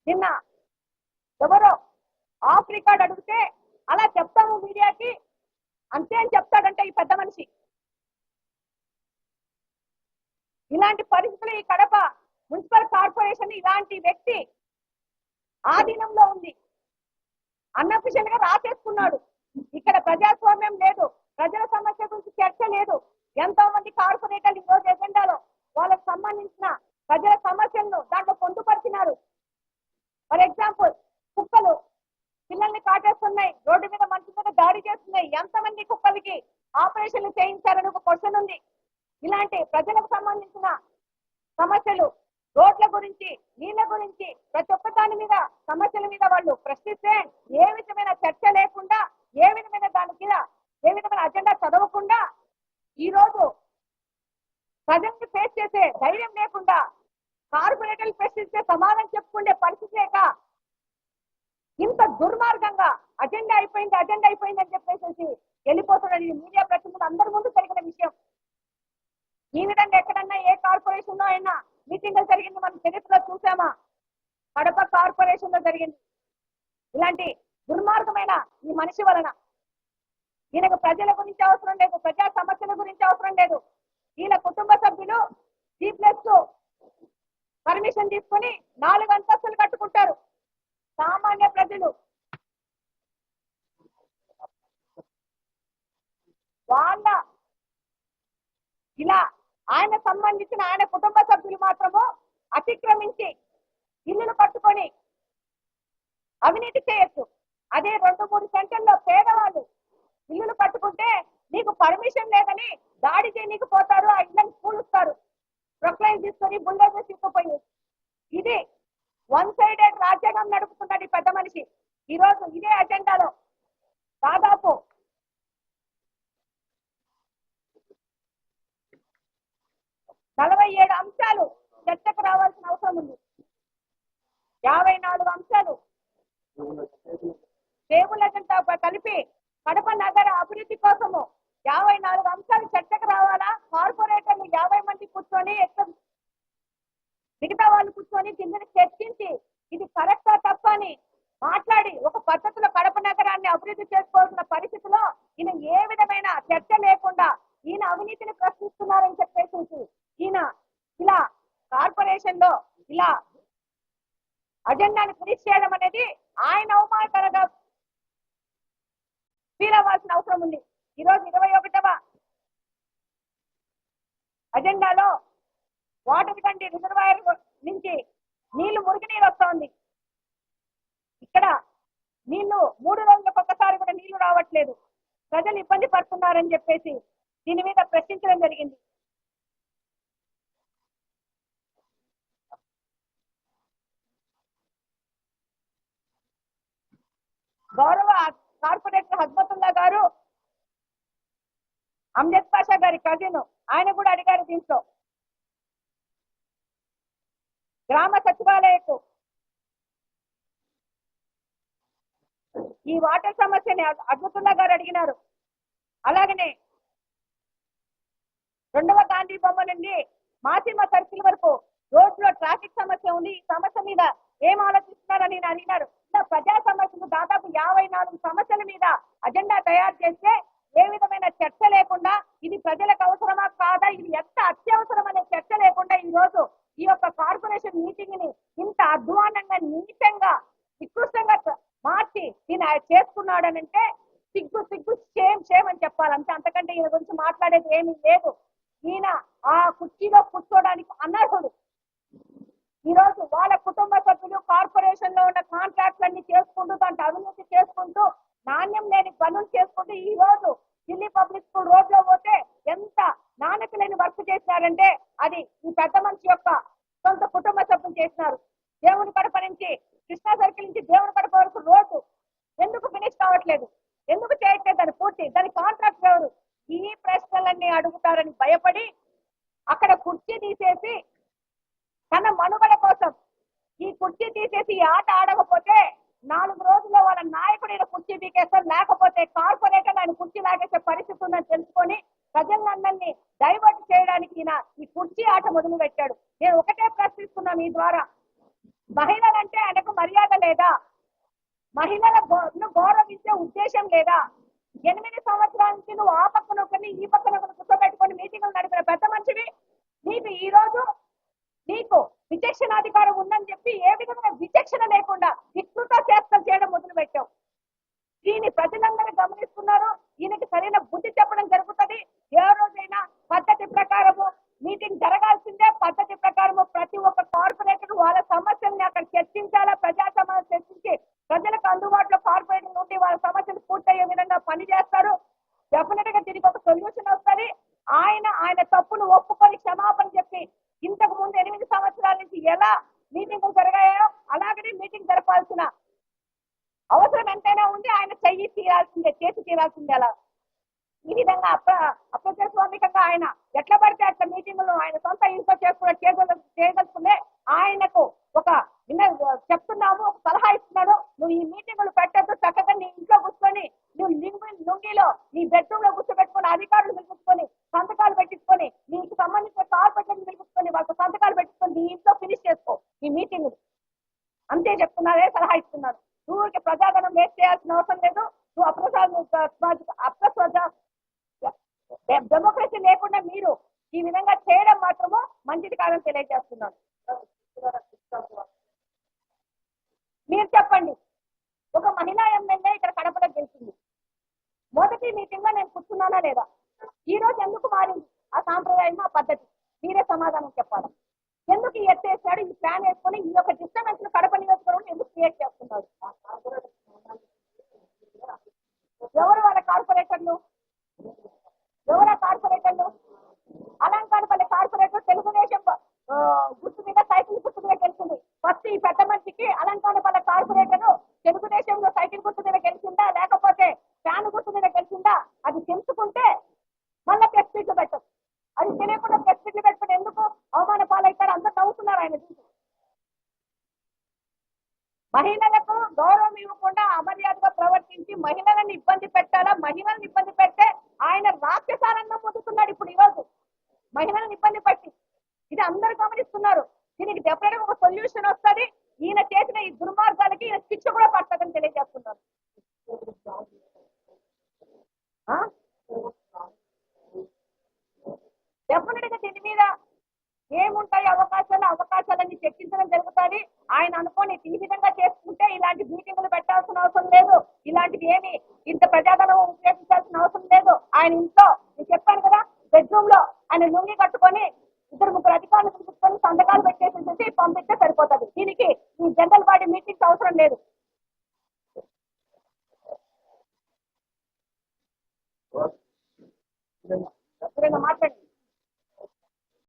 నిన్న ఎవరో of record అడిగితే అలా చెప్తాము మీడియాకి అంతే అని చెప్తాడంటే ఈ పెద్ద మనిషి. ఇలాంటి పరిస్థితులు ఈ కడప మున్సిపల్ కార్పొరేషన్ ఇలాంటి వ్యక్తి ఆధీనంలో ఉంది. అన్అఫిషియల్ గా రాసేసుకున్నాడు. ఇక్కడ ప్రజాస్వామ్యం లేదు, ప్రజల సమస్య గురించి చర్చ లేదు. ఎంతో మంది కార్పొరేటర్లు ఈ రోజు ఎజెండాలో వాళ్ళకు సంబంధించిన ప్రజల సమస్యలను దాంట్లో పొందుపరిచినారు. ఫర్ ఎగ్జాంపుల్ కుక్కలు పిల్లల్ని కాటేస్తున్నాయి, రోడ్డు మీద మనిషి మీద దాడి చేస్తున్నాయి. ఎంతమంది కుక్కలకి ఆపరేషన్లు చేయించారని ఒక క్వశ్చన్ ఉంది. ఇలాంటి ప్రజలకు సంబంధించిన సమస్యలు, రోడ్ల గురించి, నీళ్ల గురించి, ప్రతి ఒక్క దాని మీద సమస్యల మీద వాళ్ళు ప్రశ్నిస్తే ఏ విధమైన చర్చ లేకుండా, ఏ విధమైన దాని మీద ఏ విధమైన అజెండా చదవకుండా ఈ రోజు ప్రజల్ని ఫేస్ చేసే ధైర్యం లేకుండా కార్పొరేటర్లు ప్రశ్నిస్తే సమాధానం చెప్పుకునే పరిస్థితి లేక ఇంత దుర్మార్గంగా అజెండా అయిపోయింది అని చెప్పేసి వెళ్ళిపోతున్నది. మీడియా ప్రతినిధులు అందరి ముందు జరిగిన విషయం. ఈ విధంగా ఎక్కడన్నా ఏ కార్పొరేషన్ లో అయినా మీటింగ్ జరిగింది మనం చరిత్రలో చూసామా? కడప కార్పొరేషన్ లో జరిగింది. ఇలాంటి దుర్మార్గమైన ఈ మనిషి వలన ఈయనకు ప్రజల గురించి అవసరం లేదు, ప్రజా సమస్యల గురించి అవసరం లేదు. ఈయన కుటుంబ సభ్యులు G+2 పర్మిషన్ తీసుకుని 4 అంతస్తులు కట్టుకుంటారు. సామాన్య ప్రజలు వాళ్ళ ఇలా ఆయన సంబంధించిన ఆయన కుటుంబ సభ్యులు మాత్రము అతిక్రమించి ఇల్లులు కట్టుకొని అవినీతి చేయొచ్చు. అదే 2-3 సెంటర్లో పేదవాళ్ళు ఇల్లులు కట్టుకుంటే నీకు పర్మిషన్ లేదని దాడి చేయనీకి పోతారు, ఆ ఇళ్ళని కూలుస్తారు, ప్రొక్లైన్ తీసుకొని బుల్డోజర్ తీసుకుపోయి. ఇది వన్ సైడెడ్ రాజ్యాంగం నడుపుతున్నాడు ఈ పెద్ద మనిషి. ఈ రోజు ఇదే అజెండాలో దాదాపు 47 అంశాలు చర్చకు రావాల్సిన అవసరం ఉంది. 54 అంశాలు టేబుల్ అజెండా కలిపి కడప నగర అభివృద్ధి కోసము 54 అంశాలు చర్చకు రావాలా? కార్పొరేటర్లు 50 మంది కూర్చొని మిగతా వాళ్ళు కూర్చొని కిందని చర్చించి ఇది కరెక్టా తప్ప అని మాట్లాడి ఒక పద్ధతిలో కడప నగరాన్ని అభివృద్ధి చేసుకోవాల్సిన పరిస్థితిలో ఈయన ఏ విధమైన చర్చ లేకుండా ఈయన అవినీతిని ప్రశ్నిస్తున్నారని చెప్పేసి ఈయన ఇలా కార్పొరేషన్ లో ఇలా అజెండాను ఫినిష్ చేయడం అనేది ఆయన అవమానకరంగా ఫీల్ అవ్వాల్సిన అవసరం ఉంది. ఈరోజు 21వ అజెండాలో వాటర్ కంటి రిజర్వాయర్ నుంచి మురికి నీళ్ళు వస్తా ఉంది. ఇక్కడ నీళ్లు 3 రోజులకు ఒక్కసారి కూడా నీళ్లు రావట్లేదు, ప్రజలు ఇబ్బంది పడుతున్నారని చెప్పేసి దీని మీద ప్రశ్నించడం జరిగింది. గౌరవ కార్పొరేటర్ హజ్మతుల్లా గారు అమ్జద్ పాషా గారి కజిన్, ఆయన కూడా అడిగారు దీంట్లో గ్రామ సచివాలయకు ఈ వాటర్ సమస్యని హజ్మతుల్లా గారు అడిగినారు. అలాగనే 2వ గాంధీ బొమ్మ నుండి మాసిమ సర్కిల్ వరకు రోడ్లో ట్రాఫిక్ సమస్య ఉంది, ఈ సమస్య మీద ఏం ఆలోచిస్తున్నారని నేను అడిగినారు. ప్రజా సమస్యలు దాదాపు 54 సమస్యల మీద అజెండా తయారు చేస్తే ఏ విధమైన చర్చ లేకుండా ఇది ప్రజలకు అవసరమా కాదా, ఇది ఎంత అత్యవసరం అనే చర్చ లేకుండా ఈ రోజు ఈ యొక్క కార్పొరేషన్ మీటింగ్ ని ఇంత అధ్వానంగా, నీచంగా, నికృష్టంగా మార్చి ఈయన చేసుకున్నాడనంటే సిగ్గు షేమ్ అని చెప్పాలి. అంతకంటే ఈయన గురించి మాట్లాడేది ఏమీ లేదు. ఈయన ఆ కుర్చీలో కూర్చోడానికి అనర్హుడు. ఈ రోజు వాళ్ళ కుటుంబ సభ్యులు కార్పొరేషన్ లో ఉన్న కాంట్రాక్ట్లన్నీ చేసుకుంటూ దాంట్లో అవినీతి చేసుకుంటూ నాణ్యం లేని పనులు చేసుకుంటూ ఈ రోజు ఢిల్లీ పబ్లిక్ స్కూల్ రోడ్లో పోతే ఎంత నాణ్యత లేని వర్క్ చేసినారంటే అది ఈ పెద్ద మనిషి యొక్క సొంత కుటుంబ సభ్యులు చేసినారు. దేవుని కడప నుంచి కృష్ణా సర్కిల్ నుంచి దేవుని కడప వరకు రోడ్డు ఎందుకు ఫినిష్ కావట్లేదు, ఎందుకు చేయట్లేదు దాన్ని పూర్తి, దాని కాంట్రాక్ట్ ఎవరు? ఈ ప్రశ్నలన్నీ అడుగుతారని భయపడి అక్కడ కుర్చీ తీసేసి తన మనుగడ కోసం ఈ కుర్చీ తీసేసి ఈ ఆట ఆడకపోతే 4 రోజుల్లో వాళ్ళ నాయకుడు కుర్చీ పీకేస్తారు, లేకపోతే కార్పొరేటర్ ఆయన కుర్చీ లాగేసే పరిస్థితి ఉందని తెలుసుకొని ప్రజలందరినీ డైవర్ట్ చేయడానికి ఈ కుర్చీ ఆట మొదలు పెట్టాడు. నేను ఒకటే ప్రశ్నిస్తున్నాను ఈ ద్వారా, మహిళలంటే ఆయనకు మర్యాద లేదా? మహిళల గౌరవించే ఉద్దేశం లేదా? 8 సంవత్సరాల నుంచి నువ్వు ఆ పక్కన ఒకరిని ఈ పక్కన ఒకరిని కూర్చోబెట్టుకొని మీటింగులు నడిపిన పెద్ద మనిషివి. నీకు ఈ రోజు నీకు విచక్షణాధికారం ఉందని చెప్పి ఏ విధమైన విచక్షణ లేకుండా వికృత చేష్టలు చేయడం మొదలు పెట్టావు. దీన్ని ప్రజలందరూ గమనిస్తున్నారు. ఈయనకి సరైన బుద్ధి చెప్పడం జరుగుతుంది. ఏ రోజైనా పద్ధతి ప్రకారము మీటింగ్ జరగాల్సిందే. పద్ధతి ప్రకారము ప్రతి ఒక్క కార్పొరేటర్ వాళ్ళ సమస్యల్ని అక్కడ చర్చించాలా. ప్రజా సమస్యలు చర్చించి ప్రజలకు అందుబాటులో కార్పొరేటర్ నుండి వాళ్ళ సమస్యలు పూర్తయ్యే విధంగా పని చేస్తారు. డెఫినెట్ గా దీనికి ఒక సొల్యూషన్ వస్తుంది. ఆయన తప్పును ఒప్పుకొని క్షమాపణ చెప్పి ఇంతకు ముందు 8 సంవత్సరాల నుంచి ఎలా మీటింగులు జరిగాయో అలాగనే మీటింగ్ జరపాల్సిన అవసరం ఎంతైనా ఉంది. ఆయన చెయ్యి తీరాల్సిందే, చేసి తీరాల్సిందే. అలా ఈ విధంగా అప్రజాస్వామికంగా ఆయన ఎట్లా పడితే అట్లా మీటింగులు ఆయన సొంత ఇంట్లో చేయగలుగుతుందే. ఆయనకు ఒక చెప్తున్నాము, ఒక సలహా ఇస్తున్నాడు. నువ్వు ఈ మీటింగులు పెట్టద్దు, చక్కగా నీ ఇంట్లో కూర్చొని నువ్వు లుంగిలో నీ బెడ్రూమ్ లో కూర్చోబెట్టుకొని అధికారులు పిలుచుకొని సంతకాలు పెట్టించుకొని నీకు సంబంధించిన కార్పొరేషన్ పిలుచుకొని వాళ్ళతో సంతకాలు పెట్టించుకొని నీ ఇంట్లో ఫినిష్ చేసుకో ఈ మీటింగ్. అంతే చెప్తున్నారే, సలహా ఇస్తున్నాను. నువ్వు ప్రజాధనం వేస్ట్ చేయాల్సిన అవసరం లేదు. నువ్వు డెమోక్రసీ లేకుండా మీరు ఈ విధంగా చేయడం మాత్రము మంచిది కాదని తెలియజేస్తున్నాను. మీరు చెప్పండి, ఒక మహిళా ఎమ్మెల్యే ఇక్కడ కడపలో గెలిచింది. మొదటి మీటింగ్ లో నేను కూర్చున్నానా లేదా? ఈ రోజు ఎందుకు మారింది ఆ సాంప్రదాయం, ఆ పద్ధతి? మీరే సమాధానం చెప్పాలి. ఎందుకు ఎత్తేసాడు? ఈ ప్లాన్ వేసుకొని ఈ యొక్క డిస్టర్బెన్స్ కడప నియోజకవర్గం ఎందుకు క్రియేట్ చేస్తున్నారు? ఎవరు వాళ్ళ కార్పొరేటర్లు? ఎవరా కార్పొరేటర్లు? అలంకారపల్లి కార్పొరేటర్ తెలుగుదేశం గుర్తు మీద, సైకిల్ గుర్తు మీద గెలిచింది. ఫస్ట్ ఈ పెద్ద మనిషికి అలంకారపల్లి కార్పొరేటర్ తెలుగుదేశంలో సైకిల్ గుర్తు మీద గెలిచిందా లేకపోతే ఫ్యాన్ గుర్తు మీద గెలిచిందా అది తెలుసుకుంటే మళ్ళీ ప్రెస్ మీట్లు పెట్టదు. అది తెలియకుండా ప్రెస్ మీట్లు పెట్టుకుని ఎందుకు అవమాన పాలవుతారు? అందరూ నవ్వుతున్నారు ఆయన చూసి. మహిళలకు గౌరవం ఇవ్వకుండా అమర్యాదగా ప్రవర్తించి మహిళలను ఇబ్బంది పెట్టాలా? మహిళలను ఇబ్బంది పెడితే ఆయన రాక్షసానందం పొందుతున్నాడు ఇప్పుడు ఈ రోజు మహిళలను ఇబ్బంది పట్టి. ఇది అందరూ గమనిస్తున్నారు. దీనికి డెఫినెట్ ఒక సొల్యూషన్ వస్తుంది. ఈయన చేసిన ఈ దుర్మార్గాలకి ఈయన శిక్ష కూడా పడుతుందని తెలియజేస్తున్నారు. డెఫినెట్ గా దీని మీద ఏముంటాయి అవకాశాలన్నీ చర్చించడం జరుగుతుంది. ఆయన అనుకోని ఈ విధంగా చేసుకుంటే ఇలాంటి మీటింగులు పెట్టాల్సిన అవసరం లేదు. ఇలాంటివి ఏమి ఇంత ప్రజాధనం ఉపయోగించాల్సిన అవసరం లేదు. ఆయన ఇంట్లో నేను చెప్పాను కదా, బెడ్రూమ్ లో ఆయన లుంగి కట్టుకొని 2-3 అధికారులు తీసుకొని సంతకాలు పెట్టేసి పంపిస్తే సరిపోతుంది. దీనికి ఈ జనరల్ బాడీ మీటింగ్స్ అవసరం లేదు. మాట్లాడి